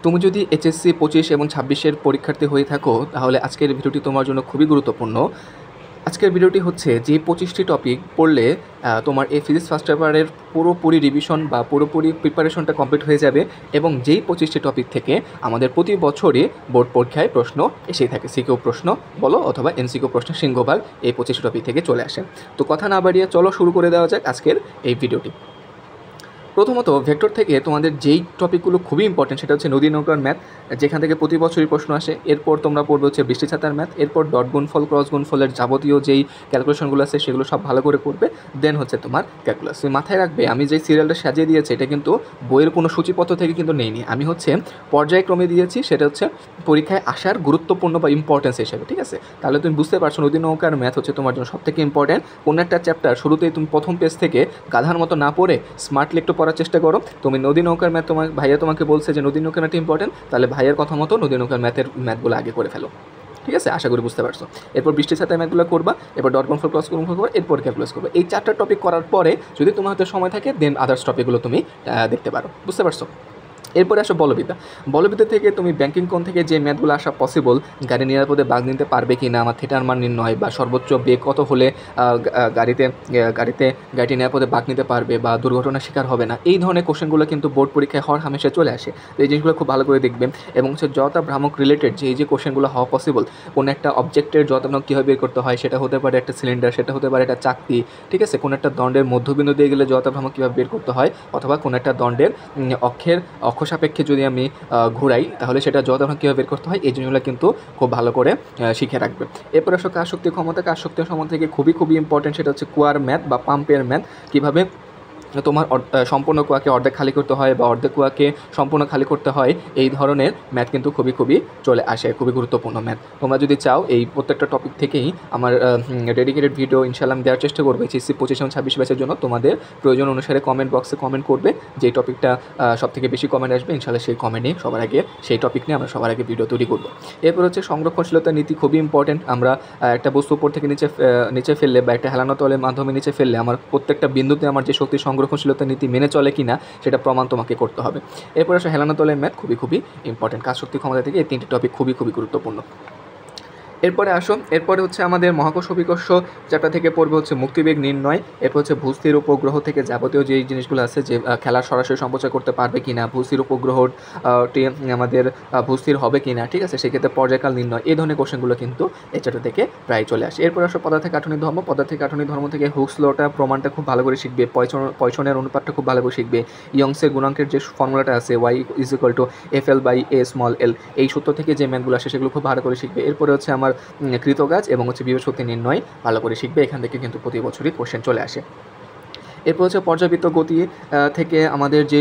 তুমি যদি এইচএসসি 25 এবং 26-এর পরীক্ষার্থী হয়ে থাকো তাহলে আজকের ভিডিওটি তোমার জন্য খুবই গুরুত্বপূর্ণ। আজকের ভিডিওটি হচ্ছে যে 25টি টপিক পড়লে তোমার এই ফিজিক্স ফার্স্ট পেপারের পুরোপুরি রিভিশন বা পুরোপুরি প্রিপারেশনটা কমপ্লিট হয়ে যাবে এবং যেই 25টি টপিক থেকে আমাদের প্রতি বছরই বোর্ড পরীক্ষায় প্রশ্ন এসেই থাকে, সিকিউ প্রশ্ন বলো অথবা এমসিকিউ প্রশ্ন সিংহভাগ এই 25টি টপিক থেকে চলে আসে। তো কথা না বাড়িয়ে চলো শুরু করে দেওয়া যাক আজকের এই ভিডিওটি। প্রথমত ভেক্টর থেকে তোমাদের যেই টপিকগুলো খুবই ইম্পর্টেন্ট সেটা হচ্ছে নদী নৌকার ম্যাথ, যেখান থেকে প্রতি বছরই প্রশ্ন আসে। এরপর তোমরা পড়বে হচ্ছে বৃষ্টি ছাতার ম্যাথ, এরপর ডট গুণফল ক্রস গুণফলের যাবতীয় যেই ক্যালকুলেশনগুলো আছে সেগুলো সব ভালো করে করবে। দেন হচ্ছে তোমার ক্যালকুলাস। তুমি মাথায় রাখবে আমি যে সিরিয়ালটা সাজিয়ে দিয়েছি এটা কিন্তু বইয়ের কোনো সূচিপত্র থেকে কিন্তু নেইনি, আমি হচ্ছে পর্যায়ক্রমে দিয়েছি, সেটা হচ্ছে পরীক্ষায় আসার গুরুত্বপূর্ণ বা ইম্পর্টেন্স হিসেবে। ঠিক আছে, তাহলে তুমি বুঝতে পারছো নদী নৌকার ম্যাথ হচ্ছে তোমার জন্য সবথেকে ইম্পর্টেন্ট। কোনো একটা চ্যাপ্টার শুরুতেই তুমি প্রথম পেজ থেকে গাধার মতো না পড়ে স্মার্টলি একটু পড়ার চেষ্টা করো। তুমি নদী নৌকার ম্যাথ তোমার ভাইয়া তোমাকে বলছে যে নদী নৌকার ম্যাথ ইম্পর্টেন্ট, তাহলে ভাইয়ের কথা মতো নদী নৌকার ম্যাথগুলো আগে করে ফেলো। ঠিক আছে, আশা করি বুঝতে পারছো। এরপর বৃষ্টি ছাতায় ম্যাথগুলো করবা, এরপর ডট গুণফল ক্রস গুণফল করবা, এরপর ক্যালকুলাস করবে। এই 4টা টপিক করার পরে যদি তোমার হাতে সময় থাকে দেন আদার্স টপিকগুলো তুমি দেখতে পারো। বুঝতে পারছো? এরপরে আসো বলবিদ্যা। বলবিদ্যা থেকে তুমি ব্যাংকিং কোণ থেকে যে ম্যাথগুলো আসা পসিবল, গাড়ি নিরাপদে বাগ নিতে পারবে কি না, আমার থিটার মান নির্ণয় বা সর্বোচ্চ বেগ কত হলে গাড়িটি নিরাপদে বাগ নিতে পারবে বা দুর্ঘটনার শিকার হবে না, এই ধরনের কোশ্চেনগুলো কিন্তু বোর্ড পরীক্ষায় হওয়ার হামেশা চলে আসে। তো এই জিনিসগুলো খুব ভালো করে দেখবেন। এবং হচ্ছে জড়তা ভ্রামক রিলেটেড যে কোশ্চেনগুলো হওয়া পসিবল, কোনো একটা অবজেক্টের জড়তা ভ্রামক কীভাবে বের করতে হয়, সেটা হতে পারে একটা সিলিন্ডার, সেটা হতে পারে একটা চাকতি। ঠিক আছে, কোনো একটা দণ্ডের মধ্যবিন্দু দিয়ে গেলে জড়তা ভ্রামক কীভাবে বের করতে হয়, অথবা কোনো একটা দণ্ডের অক্ষ সাপেক্ষে যদি আমি ঘুরাই তাহলে সেটা জড়তা ভ্রামক কীভাবে বের করতে হয়, এই জিনিসগুলো কিন্তু খুব ভালো করে শিখে রাখবে। এরপর আসো কাজ শক্তি ক্ষমতা। কাজ শক্তি ক্ষমতা থেকে খুবই ইম্পর্টেন্ট সেটা হচ্ছে কুয়ার ম্যাথ বা পাম্পের ম্যাথ। কীভাবে তোমার সম্পূর্ণ কুয়াকে অর্ধেক খালি করতে হয় বা অর্ধেক কুয়াকে সম্পূর্ণ খালি করতে হয়, এই ধরনের ম্যাথ কিন্তু খুবই চলে আসে, খুবই গুরুত্বপূর্ণ ম্যাথ। তোমরা যদি চাও এই প্রত্যেকটা টপিক থেকেই আমার ডেডিকেটেড ভিডিও ইনশাআল্লাহ দেওয়ার চেষ্টা করবে এইচএসসি 25 এবং 26 ব্যাচের জন্য। তোমাদের প্রয়োজন অনুসারে কমেন্ট বক্সে কমেন্ট করবে, যেই টপিকটা সবথেকে বেশি কমেন্ট আসবে ইনশাআল্লাহ সেই কমেন্টে সবার আগে সেই টপিক নিয়ে আমরা সবার আগে ভিডিও তৈরি করবো। এরপর হচ্ছে সংরক্ষণশীলতার নীতি, খুবই ইম্পর্টেন্ট। আমরা একটা বস্তু উপর থেকে নিচে ফেললে বা একটা হেলানো তলের মাধ্যমে নিচে ফেললে আমার প্রত্যেকটা বিন্দুতে আমার যে শক্তি সংরক্ষণশীলতার নীতি মেনে চলে কিনা সেটা প্রমাণ তোমাকে করতে হবে। এরপর আসলে হেলানো তলের ম্যাথ খুবই ইম্পর্টেন্ট। কাজ শক্তি ক্ষমতা থেকে এই 3টি টপিক খুবই গুরুত্বপূর্ণ। এরপরে হচ্ছে আমাদের মহাকর্ষ অভিকর্ষ চ্যাপ্টার থেকে পড়বে হচ্ছে মুক্তিবেগ নির্ণয়। এরপর হচ্ছে ভূস্থির উপগ্রহ থেকে যাবতীয় যেই জিনিসগুলো আছে, যে খেলার সরাসরি সম্প্রচার করতে পারবে কি না, ভূস্থির উপগ্রহটি আমাদের ভূস্থির হবে কি না, ঠিক আছে, সেক্ষেত্রে পর্যায়কাল নির্ণয়, এই ধরনের কোশ্চেনগুলো কিন্তু এই চ্যাপ্টার থেকে প্রায় চলে আসে। এরপর আসো পদার্থের গাঠনিক ধর্ম। পদার্থের গাঠনিক ধর্ম থেকে হুকস লটা প্রমাণটা খুব ভালো করে শিখবে, পয়সনের অনুপাতটা খুব ভালো করে শিখবে, ইয়ংসের গুণাঙ্কের যে ফর্মুলাটা আছে y=FL/A_l, এই সূত্র থেকে যে ম্যাথগুলো আসে সেগুলো খুব ভালো করে শিখবে। এরপরে হচ্ছে আমার কৃতকাজ এবং হচ্ছে বিভব শক্তি নির্ণয় ভালো করে শিখবে, এখান থেকে কিন্তু প্রতি বছরই কোশ্চেন চলে আসে। এরপর হচ্ছে পর্যাবৃত্ত গতি থেকে আমাদের যে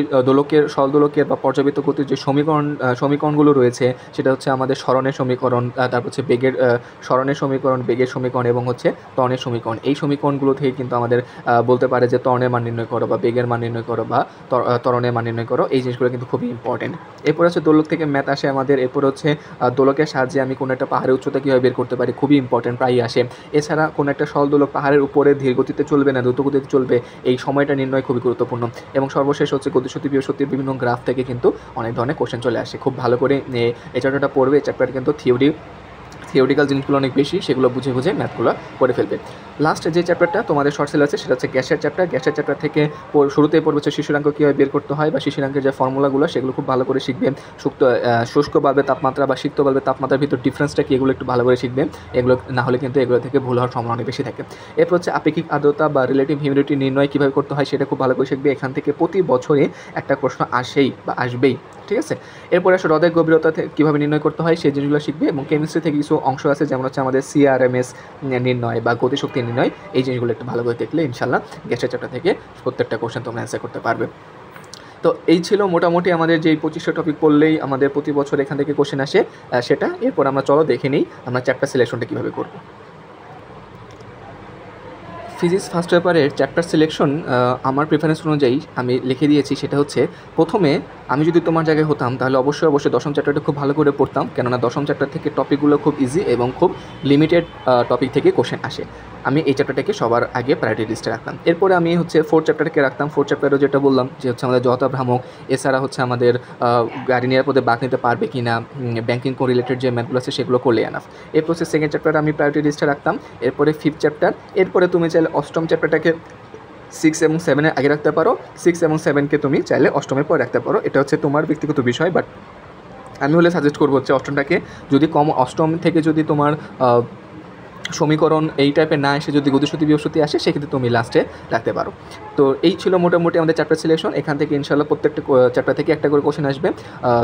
সরলদোলকের বা পর্যাবৃত্ত গতির যে সমীকরণগুলো রয়েছে, সেটা হচ্ছে আমাদের সরণের সমীকরণ, তারপর হচ্ছে সরণের সমীকরণ, বেগের সমীকরণ এবং হচ্ছে ত্বরণের সমীকরণ। এই সমীকরণগুলো থেকে কিন্তু আমাদের বলতে পারে যে ত্বরণের মান নির্ণয় করো বা বেগের মান নির্ণয় করো বা ত্বরণের মান নির্ণয় করো, এই জিনিসগুলো কিন্তু খুবই ইম্পর্টেন্ট। এরপর হচ্ছে দোলক থেকে ম্যাথ আসে আমাদের। এরপর হচ্ছে দোলকের সাহায্যে আমি কোনো একটা পাহাড়ের উচ্চতা কীভাবে বের করতে পারি, খুবই ইম্পর্টেন্ট, প্রায়ই আসে। এছাড়া কোনো একটা সরল দোলক পাহাড়ের উপরে ধীর গতিতে চলবে না দ্রুত গতিতে চলবে, এই সময়টা নির্ণয় খুবই গুরুত্বপূর্ণ। এবং সর্বশেষ হচ্ছে গতিশক্তি বিভবশক্তির বিভিন্ন গ্রাফ থেকে কিন্তু অনেক ধরনের কোশ্চেন চলে আসে। খুব ভালো করে এই চ্যাপ্টারটা পড়বে। এই চ্যাপ্টার কিন্তু থিওরিটিক্যাল জিনিসগুলো অনেক বেশি, সেগুলো বুঝে ম্যাথগুলো করে ফেলবে। লাস্ট যে চ্যাপ্টারটা তোমাদের শর্ট সেল আছে সেটা হচ্ছে গ্যাসের চ্যাপ্টার। গ্যাসের চ্যাপ্টার থেকে শুরুতেই পড়বে হচ্ছে শিশুরাঙ্ক কীভাবে বের করতে হয় বা শিশুরাঙ্কের যে ফর্মুলাগুলো সেগুলো খুব ভালো করে শিখবে। শুষ্ক বাল্বের তাপমাত্রা বা সিক্ত বাল্বের তাপমাত্রার ভিতর ডিফারেন্সটা কি, এগুলো একটু ভালো করে শিখবে। এগুলো না হলে কিন্তু এগুলো থেকে ভুল হওয়ার সম্ভাবনা অনেক বেশি থাকে। এরপর হচ্ছে আপেক্ষিক আর্দ্রতা বা রিলেটিভ হিউমিডিটি নির্ণয় কীভাবে করতে হয় সেটা খুব ভালো করে শিখবে। এখান থেকে প্রতি বছরে একটা প্রশ্ন আসবেই। ঠিক আছে, এরপরে আসলে হ্রদের গভীরতা কীভাবে নির্ণয় করতে হয় সেই জিনিসগুলো শিখবে। এবং কেমিস্ট্রি থেকে কিছু অংশ আছে, যেমন হচ্ছে আমাদের CRMS নির্ণয় বা গতিশক্তি নির্ণয়, এই জিনিসগুলো একটু ভালো করে দেখলে ইনশাল্লাহ গ্যাসের চ্যাপ্টার থেকে প্রত্যেকটা কোশ্চেন তোমরা অ্যান্সার করতে পারবে। তো এই ছিল মোটামুটি আমাদের যেই 25টা টপিক পড়লেই আমাদের প্রতি বছর এখান থেকে কোশ্চেন আসে সেটা। এরপর আমরা চলো দেখে নিই আমরা চ্যাপ্টার সিলেকশনটা কীভাবে করব। ফিজিক্স ফার্স্ট পেপারের চ্যাপ্টার সিলেকশন আমার প্রেফারেন্স অনুযায়ী আমি লিখে দিয়েছি। সেটা হচ্ছে, প্রথমে আমি যদি তোমার জায়গায় হতাম তাহলে অবশ্যই দশম চ্যাপ্টারটা খুব ভালো করে পড়তাম, কেননা দশম চ্যাপ্টার থেকে টপিকগুলো খুব ইজি এবং খুব লিমিটেড টপিক থেকে কোশ্চেন আসে। আমি এই চ্যাপ্টারটাকে সবার আগে প্রায়োরিটি লিস্টে রাখতাম। এরপরে আমি হচ্ছে ফোর্থ চ্যাপ্টারকে রাখতাম। ফোর্থ চ্যাপ্টারও যেটা বললাম যে হচ্ছে আমাদের জড়তা ভ্রামক, এছাড়া হচ্ছে আমাদের গাড়ি নিরাপদে বাঁক নিতে পারবে কি না, ব্যাঙ্কিং রিলেটেড যে ম্যাথগুলো আছে সেগুলো করলে এনাফ। এরপর হচ্ছে সেকেন্ড চ্যাপ্টার আমি প্রায়োরিটি লিস্টে রাখতাম। এরপরে ফিফথ চ্যাপ্টার, এরপরে তুমি চাইলে অষ্টম চ্যাপ্টারটাকে 6 এবং 7-এর আগে রাখতে পারো, 6 এবং 7কে তুমি চাইলে অষ্টমের পর রাখতে পারো। এটা হচ্ছে তোমার ব্যক্তিগত বিষয়, বাট আমি হলে সাজেস্ট করবো হচ্ছে অষ্টমটাকে, যদি অষ্টম থেকে যদি তোমার সমীকরণ এই টাইপের না এসে যদি গতিশক্তি বিভবশক্তি আসে, সেক্ষেত্রে তুমি লাস্টে রাখতে পারো। তো এই ছিল মোটামুটি আমাদের চ্যাপ্টার সিলেকশন। এখান থেকে ইনশাল্লাহ প্রত্যেকটা চ্যাপ্টার থেকে একটা করে কোশ্চেন আসবে।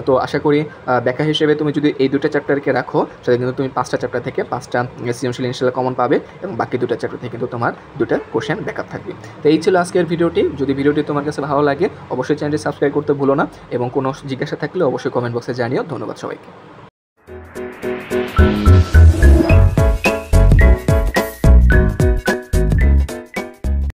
তো আশা করি ব্যাখ্যা হিসেবে তুমি যদি এই দুটো চ্যাপ্টারকে রাখো, সেটা কিন্তু তুমি 5টা চ্যাপ্টার থেকে 5টা সৃজনশীল ইনশাল্লাহ কমন পাবে, এবং বাকি দুটো চ্যাপ্টার থেকে কিন্তু তোমার দুটো কোশ্চেন ব্যাকআপ থাকবে। তো এই ছিল আজকের ভিডিওটি। যদি ভিডিওটি তোমার কাছে ভালো লাগে অবশ্যই চ্যানেলটি সাবস্ক্রাইব করতে ভুলো না, এবং কোনো জিজ্ঞাসা থাকলে অবশ্যই কমেন্ট বক্সে জানিও। ধন্যবাদ সবাইকে।